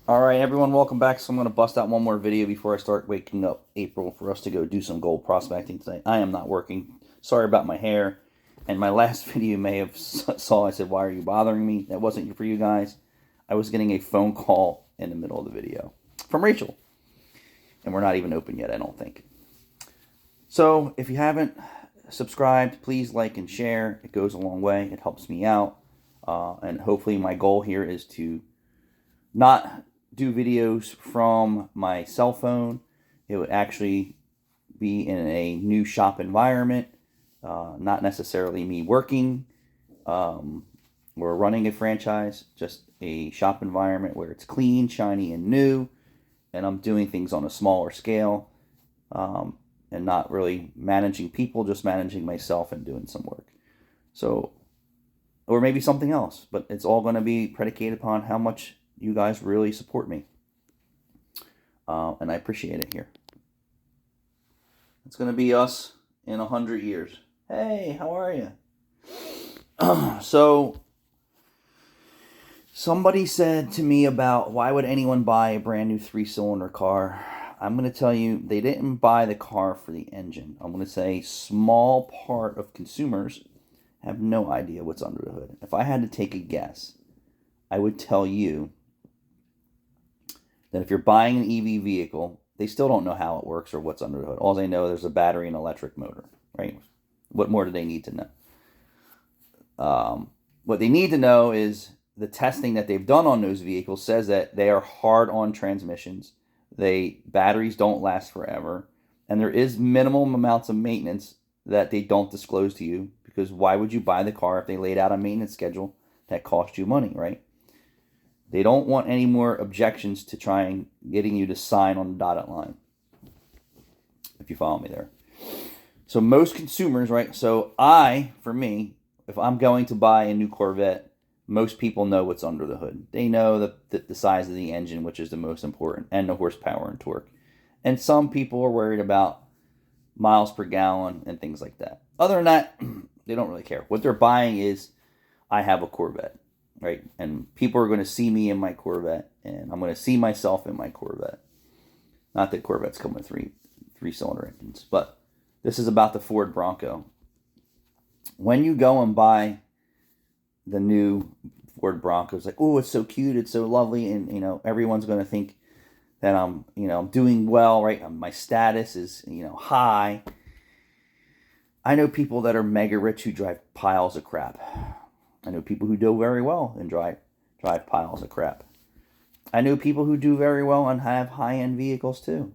All right, everyone, welcome back. So I'm going to bust out one more video before I start waking up April for us to go do some gold prospecting today. I am not working. Sorry about my hair. And my last video you may have saw I said, "Why are you bothering me?" That wasn't for you guys. I was getting a phone call in the middle of the video from Rachel, and we're not even open yet, I don't think. So if you haven't subscribed, please like and share. It goes a long way. It helps me out, and hopefully my goal here is to not do videos from my cell phone. It would actually be in a new shop environment, not necessarily me working or running a franchise, just a shop environment where it's clean, shiny, and new, and I'm doing things on a smaller scale, and not really managing people, just managing myself and doing some work. So, or maybe something else, but it's all going to be predicated upon how much you guys really support me. And I appreciate it here. It's going to be us in 100 years. Hey, how are you? So, somebody said to me about why would anyone buy a brand new 3-cylinder car? I'm going to tell you, they didn't buy the car for the engine. I'm going to say small part of consumers have no idea what's under the hood. If I had to take a guess, I would tell you that if you're buying an EV vehicle, they still don't know how it works or what's under the hood. All they know, there's a battery and electric motor, right? What more do they need to know? What they need to know is the testing that they've done on those vehicles says that they are hard on transmissions. Batteries don't last forever, and there is minimum amounts of maintenance that they don't disclose to you, because why would you buy the car if they laid out a maintenance schedule that cost you money, right? They don't want any more objections to trying getting you to sign on the dotted line, if you follow me there. So most consumers, right? So for me, if I'm going to buy a new Corvette, most people know what's under the hood. They know the size of the engine, which is the most important, and the horsepower and torque. And some people are worried about miles per gallon and things like that. Other than that, they don't really care. What they're buying is, I have a Corvette, right? And people are going to see me in my Corvette, and I'm going to see myself in my Corvette. Not that Corvettes come with three-cylinder engines, but this is about the Ford Bronco. When you go and buy the new Ford Bronco, it's like, oh, it's so cute, it's so lovely, and everyone's going to think that I'm doing well, right? My status is high. I know people that are mega rich who drive piles of crap. I know people who do very well and drive piles of crap. I know people who do very well and have high-end vehicles too.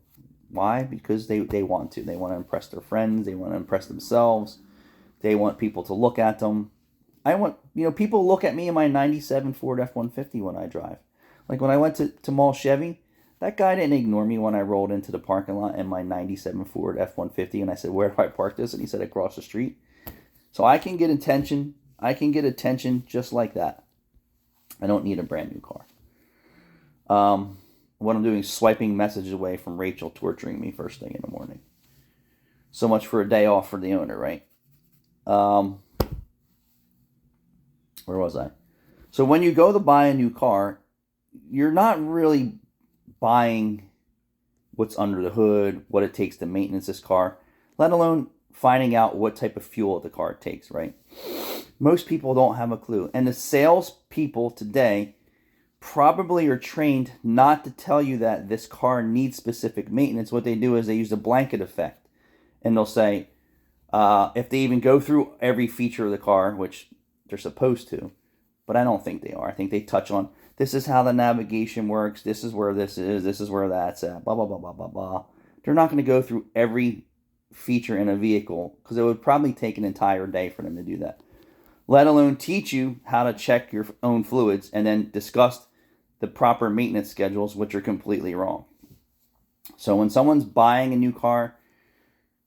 Why? Because they want to. They want to impress their friends. They want to impress themselves. They want people to look at them. I want, people look at me in my 97 Ford F-150 when I drive. Like when I went to Mall Chevy, that guy didn't ignore me when I rolled into the parking lot in my 97 Ford F-150 and I said, "Where do I park this?" And he said, "Across the street." So I can get attention. I can get attention just like that. I don't need a brand new car. What I'm doing is swiping messages away from Rachel torturing me first thing in the morning. So much for a day off for the owner, right? Where was I? So when you go to buy a new car, you're not really buying what's under the hood, what it takes to maintenance this car, let alone finding out what type of fuel the car takes, right? Most people don't have a clue. And the sales people today probably are trained not to tell you that this car needs specific maintenance. What they do is they use a blanket effect. And they'll say, if they even go through every feature of the car, which they're supposed to, but I don't think they are. I think they touch on, this is how the navigation works, this is where this is where that's at, blah, blah, blah, blah, blah, blah. They're not going to go through every feature in a vehicle because it would probably take an entire day for them to do that. Let alone teach you how to check your own fluids and then discuss the proper maintenance schedules, which are completely wrong. So when someone's buying a new car,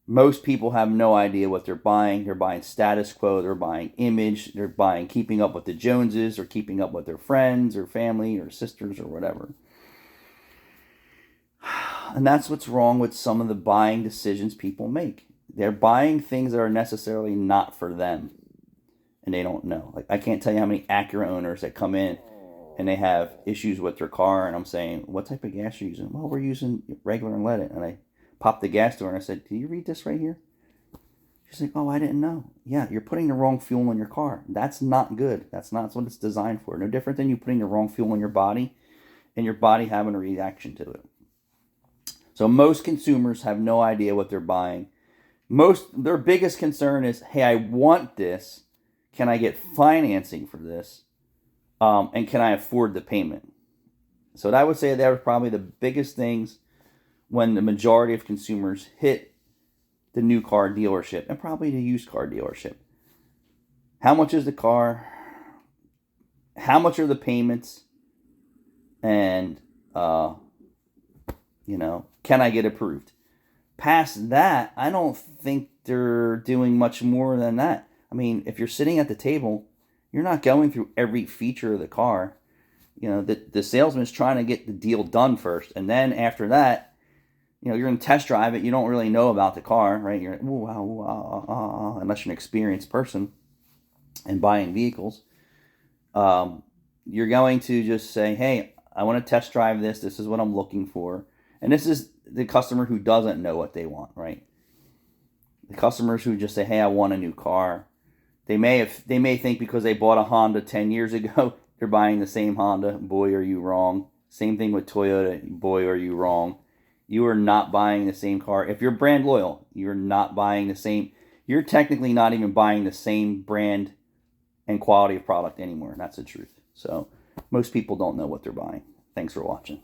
most people have no idea what they're buying. They're buying status quo, they're buying image, they're buying keeping up with the Joneses or keeping up with their friends or family or sisters or whatever. And that's what's wrong with some of the buying decisions people make. They're buying things that are necessarily not for them. And they don't know. Like, I can't tell you how many Acura owners that come in and they have issues with their car, and I'm saying, what type of gas are you using? Well, we're using regular unleaded. And I popped the gas door and I said, do you read this right here? She's like, oh, I didn't know. Yeah, you're putting the wrong fuel in your car. That's not good. That's not what it's designed for. No different than you putting the wrong fuel in your body and your body having a reaction to it. So most consumers have no idea what they're buying. Their biggest concern is, hey, I want this. Can I get financing for this? And can I afford the payment? So I would say that was probably the biggest things when the majority of consumers hit the new car dealership and probably the used car dealership. How much is the car? How much are the payments? And, can I get approved? Past that, I don't think they're doing much more than that. I mean, if you're sitting at the table, you're not going through every feature of the car. The salesman's trying to get the deal done first. And then after that, you're going to test drive it. You don't really know about the car, right? You're, unless you're an experienced person in buying vehicles. You're going to just say, hey, I want to test drive this. This is what I'm looking for. And this is the customer who doesn't know what they want, right? The customers who just say, hey, I want a new car. They may think because they bought a Honda 10 years ago, they're buying the same Honda. Boy, are you wrong. Same thing with Toyota. Boy, are you wrong. You are not buying the same car. If you're brand loyal, you're not buying the same. You're technically not even buying the same brand and quality of product anymore. That's the truth. So most people don't know what they're buying. Thanks for watching.